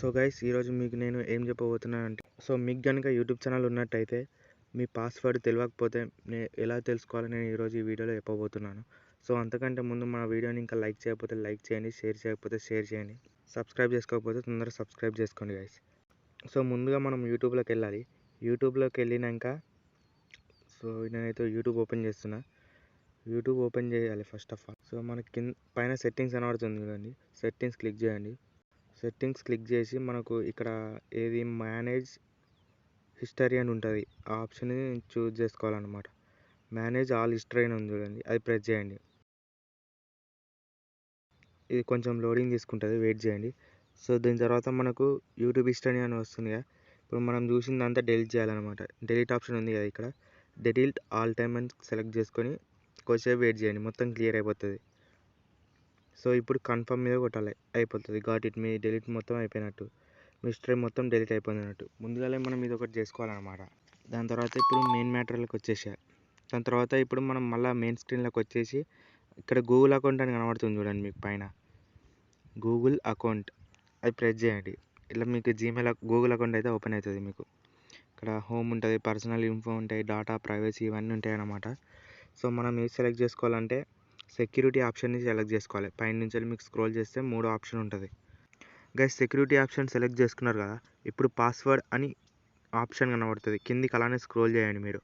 So guys ఈరోజు మీకు నేను ఏం చెప్పబోతున్నానంటే, మీకు కనుక యూట్యూబ్ ఛానల్ ఉన్నట్టయితే మీ పాస్వర్డ్ తెలియకపోతే ఎలా తెలుసుకోవాలో నేను ఈరోజు ఈ వీడియోలో చెప్పబోతున్నాను. సో అంతకంటే ముందు మన వీడియోని ఇంకా లైక్ చేయకపోతే లైక్ చేయండి, షేర్ చేయకపోతే షేర్ చేయండి, సబ్స్క్రైబ్ చేసుకోకపోతే తొందరగా సబ్స్క్రైబ్ చేసుకోండి గైస్. సో ముందుగా మనం యూట్యూబ్లోకి వెళ్ళాలి. యూట్యూబ్లోకి వెళ్ళినాక నేనైతే యూట్యూబ్ ఓపెన్ చేస్తున్నా. యూట్యూబ్ ఓపెన్ చేయాలి ఫస్ట్ ఆఫ్ ఆల్. సో మనకి పైన సెట్టింగ్స్ కనబడుతుంది చూడండి, సెట్టింగ్స్ క్లిక్ చేయండి. సెట్టింగ్స్ క్లిక్ చేసి మనకు ఇక్కడ ఏది మేనేజ్ హిస్టరీ అని ఉంటుంది, ఆ ఆప్షన్ని చూజ్ చేసుకోవాలన్నమాట. మేనేజ్ ఆల్ హిస్టరీ అని ఉంది చూడండి, అది ప్రెస్ చేయండి. ఇది కొంచెం లోడింగ్ తీసుకుంటుంది, వెయిట్ చేయండి. సో దీని తర్వాత మనకు యూట్యూబ్ హిస్టరీ అని వస్తుంది కదా, ఇప్పుడు మనం చూసిందంతా డెలీట్ చేయాలన్నమాట. డెలీట్ ఆప్షన్ ఉంది కదా ఇక్కడ, డెలీట్ ఆల్ టైమ్ అని సెలెక్ట్ చేసుకొని కొద్దిసేపు వెయిట్ చేయండి, మొత్తం క్లియర్ అయిపోతుంది. సో ఇప్పుడు కన్ఫర్మ్ మీద కొట్టాలి, అయిపోతుంది. గాట్ ఇట్, మీ డెలీట్ మొత్తం అయిపోయినట్టు, మీ హిస్టరీ మొత్తం డెలీట్ అయిపోయినట్టు. ముందుగానే మనం ఇది ఒకటి చేసుకోవాలన్నమాట. దాని తర్వాత ఇప్పుడు మెయిన్ మ్యాటర్లోకి వచ్చేసాయి. దాని తర్వాత ఇప్పుడు మనం మళ్ళీ మెయిన్ స్క్రీన్లోకి వచ్చేసి ఇక్కడ గూగుల్ అకౌంట్ అని కనబడుతుంది చూడండి మీకు పైన, గూగుల్ అకౌంట్ అది ప్రెస్ చేయండి. ఇలా మీకు గూగుల్ అకౌంట్ అయితే ఓపెన్ అవుతుంది. మీకు ఇక్కడ హోమ్ ఉంటుంది, పర్సనల్ ఇన్ఫో ఉంటాయి, డేటా ప్రైవసీ ఇవన్నీ ఉంటాయి అన్నమాట. సో మనం ఏది సెలెక్ట్ చేసుకోవాలంటే సెక్యూరిటీ ఆప్షన్ని సెలెక్ట్ చేసుకోవాలి. పైన నుంచి మీకు స్క్రోల్ చేస్తే 3 ఆప్షన్ ఉంటుంది గైస్. సెక్యూరిటీ ఆప్షన్ సెలెక్ట్ చేసుకున్నారు కదా, ఇప్పుడు పాస్వర్డ్ అని ఆప్షన్ కనబడుతుంది కిందికి, అలానే స్క్రోల్ చేయండి. మీరు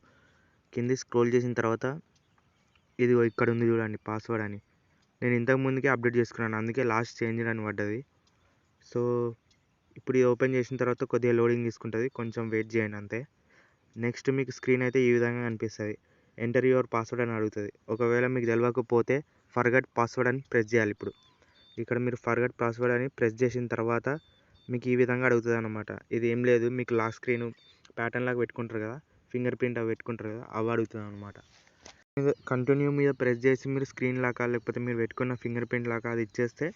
కింది స్క్రోల్ చేసిన తర్వాత ఇది ఇక్కడ ఉంది చూడండి పాస్వర్డ్ అని, నేను ఇంతకు ముందుకే అప్డేట్ చేసుకున్నాను, అందుకే లాస్ట్ చేంజ్ అని పడ్డది. సో ఇప్పుడు ఇది ఓపెన్ చేసిన తర్వాత కొద్దిగా లోడింగ్ తీసుకుంటుంది, కొంచెం వెయిట్ చేయండి అంతే. నెక్స్ట్ మీకు స్క్రీన్ అయితే ఈ విధంగా కనిపిస్తుంది. ఎంటర్ యువర్ పాస్వర్డ్ అని అడుగుతుంది. ఒకవేళ మీకు తెలియకపోతే ఫర్గట్ పాస్వర్డ్ అని ప్రెస్ చేయాలి. ఇప్పుడు ఇక్కడ మీరు ఫర్గట్ పాస్వర్డ్ అని ప్రెస్ చేసిన తర్వాత మీకు ఈ విధంగా అడుగుతుంది అన్నమాట. ఇది ఏం లేదు, మీకు లాక్ స్క్రీన్ ప్యాటర్న్ లాగా పెట్టుకుంటారు కదా, ఫింగర్ ప్రింట్ అవి పెట్టుకుంటారు కదా, అవి అడుగుతుంది అనమాట. కంటిన్యూ మీద ప్రెస్ చేసి మీరు స్క్రీన్ లాగా లేకపోతే మీరు పెట్టుకున్న ఫింగర్ ప్రింట్ లాగా అది ఇచ్చేస్తే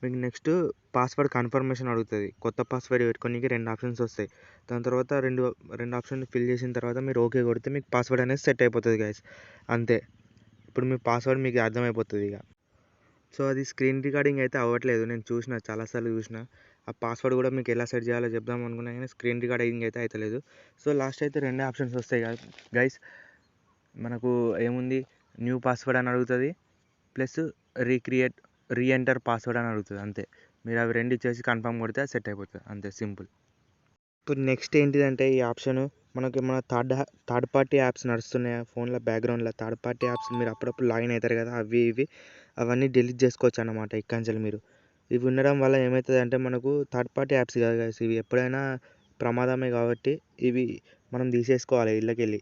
మీకు నెక్స్ట్ పాస్వర్డ్ కన్ఫర్మేషన్ అడుగుతుంది. కొత్త పాస్వర్డ్ పెట్టుకోనికి 2 ఆప్షన్స్ వస్తాయి. దాని తర్వాత రెండు ఆప్షన్ ఫిల్ చేసిన తర్వాత మీరు ఓకే కొడితే మీకు పాస్వర్డ్ అనేది సెట్ అయిపోతుంది గైస్, అంతే. ఇప్పుడు మీ పాస్వర్డ్ మీకు అర్థమైపోతుంది ఇక. సో అది స్క్రీన్ రికార్డింగ్ అయితే అవ్వట్లేదు, నేను చూసిన చాలాసార్లు చూసిన. ఆ పాస్వర్డ్ కూడా మీకు ఎలా సెట్ చేయాలో చెప్దాం అనుకున్నా కానీ స్క్రీన్ రికార్డింగ్ అయితే అవుతలేదు. సో లాస్ట్ అయితే 2 ఆప్షన్స్ వస్తాయి గైస్. మనకు ఏముంది, న్యూ పాస్వర్డ్ అని అడుగుతుంది, ప్లస్ రీఎంటర్ పాస్వర్డ్ అని అడుగుతుంది, అంతే. మీరు అవి 2 ఇచ్చేసి కన్ఫర్మ్ కొడితే సెట్ అయిపోతుంది, అంతే సింపుల్. ఇప్పుడు నెక్స్ట్ ఏంటిదంటే ఈ ఆప్షన్ మనకి మన థర్డ్ పార్టీ యాప్స్ నడుస్తున్నాయి ఫోన్లో, బ్యాక్గ్రౌండ్లో థర్డ్ పార్టీ యాప్స్ మీరు అప్పుడప్పుడు లాగిన్ అవుతారు కదా, అవన్నీ డిలీట్ చేసుకోవచ్చు అన్నమాట ఇక్కడి నుంచి. మీరు ఇవి ఉండడం వల్ల ఏమవుతుంది అంటే మనకు థర్డ్ పార్టీ యాప్స్ కాదు కదా, ఇవి ఎప్పుడైనా ప్రమాదమే కాబట్టి ఇవి మనం తీసేసుకోవాలి ఇళ్ళకెళ్ళి.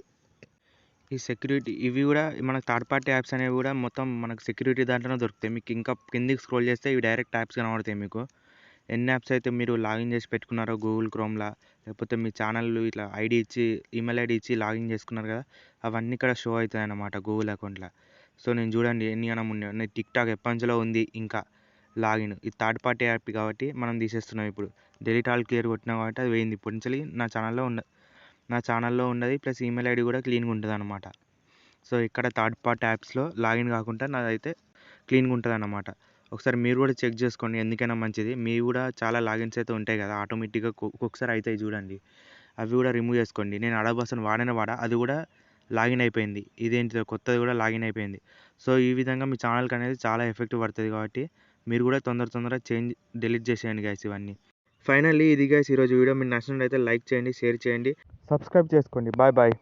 ఈ సెక్యూరిటీ ఇవి కూడా మనకు థర్డ్ పార్టీ యాప్స్ అనేవి కూడా మొత్తం మనకు సెక్యూరిటీ దాంట్లోనే దొరుకుతాయి. మీకు ఇంకా కిందికి స్క్రోల్ చేస్తే ఇవి డైరెక్ట్ యాప్స్ కనబడతాయి మీకు. ఎన్ని యాప్స్ అయితే మీరు లాగిన్ చేసి పెట్టుకున్నారో గూగుల్ క్రోమ్లో, లేకపోతే మీ ఛానల్ ఇట్లా ఐడి ఇచ్చి ఈమెయిల్ ఐడి ఇచ్చి లాగిన్ చేసుకున్నారు కదా, అవన్నీ ఇక్కడ షో అవుతాయి అన్నమాట గూగుల్ అకౌంట్లో. సో నేను చూడండి ఎన్ని అనం ఉన్నాయి. నేను టిక్టాక్ ఎప్పటిలో ఉంది ఇంకా లాగిన్, ఇది థర్డ్ పార్టీ యాప్ కాబట్టి మనం తీసేస్తున్నాం. ఇప్పుడు డెలీట్ ఆల్ క్లియర్ కొట్టినా కాబట్టి అది పోయింది. ఇప్పుడు నుంచి నా ఛానల్లో ఉన్నది, ప్లస్ ఈమెయిల్ ఐడి కూడా క్లీన్గా ఉంటుంది అనమాట. సో ఇక్కడ థర్డ్ పార్టీ యాప్స్లో లాగిన్ కాకుండా నాదైతే క్లీన్గా ఉంటుంది అన్నమాట. ఒకసారి మీరు కూడా చెక్ చేసుకోండి, ఎందుకైనా మంచిది. మీరు కూడా చాలా లాగిన్స్ అయితే ఉంటాయి కదా ఆటోమేటిక్గా, ఒక్కొక్కసారి అవుతాయి చూడండి, అవి కూడా రిమూవ్ చేసుకోండి. నేను అడబస్ని వాడా, అది కూడా లాగిన్ అయిపోయింది. ఇదేంటిదో కొత్తది కూడా లాగిన్ అయిపోయింది. సో ఈ విధంగా మీ ఛానల్కి అనేది చాలా ఎఫెక్ట్ పడుతుంది కాబట్టి మీరు కూడా తొందరగా డిలీట్ చేసేయండి గైస్ ఇవన్నీ. ఫైనల్లీ ఇది గైస్ ఈరోజు వీడియో. మీకు నచ్చినట్లయితే లైక్ చేయండి, షేర్ చేయండి, సబ్స్క్రైబ్ చేసుకోండి. Bye bye.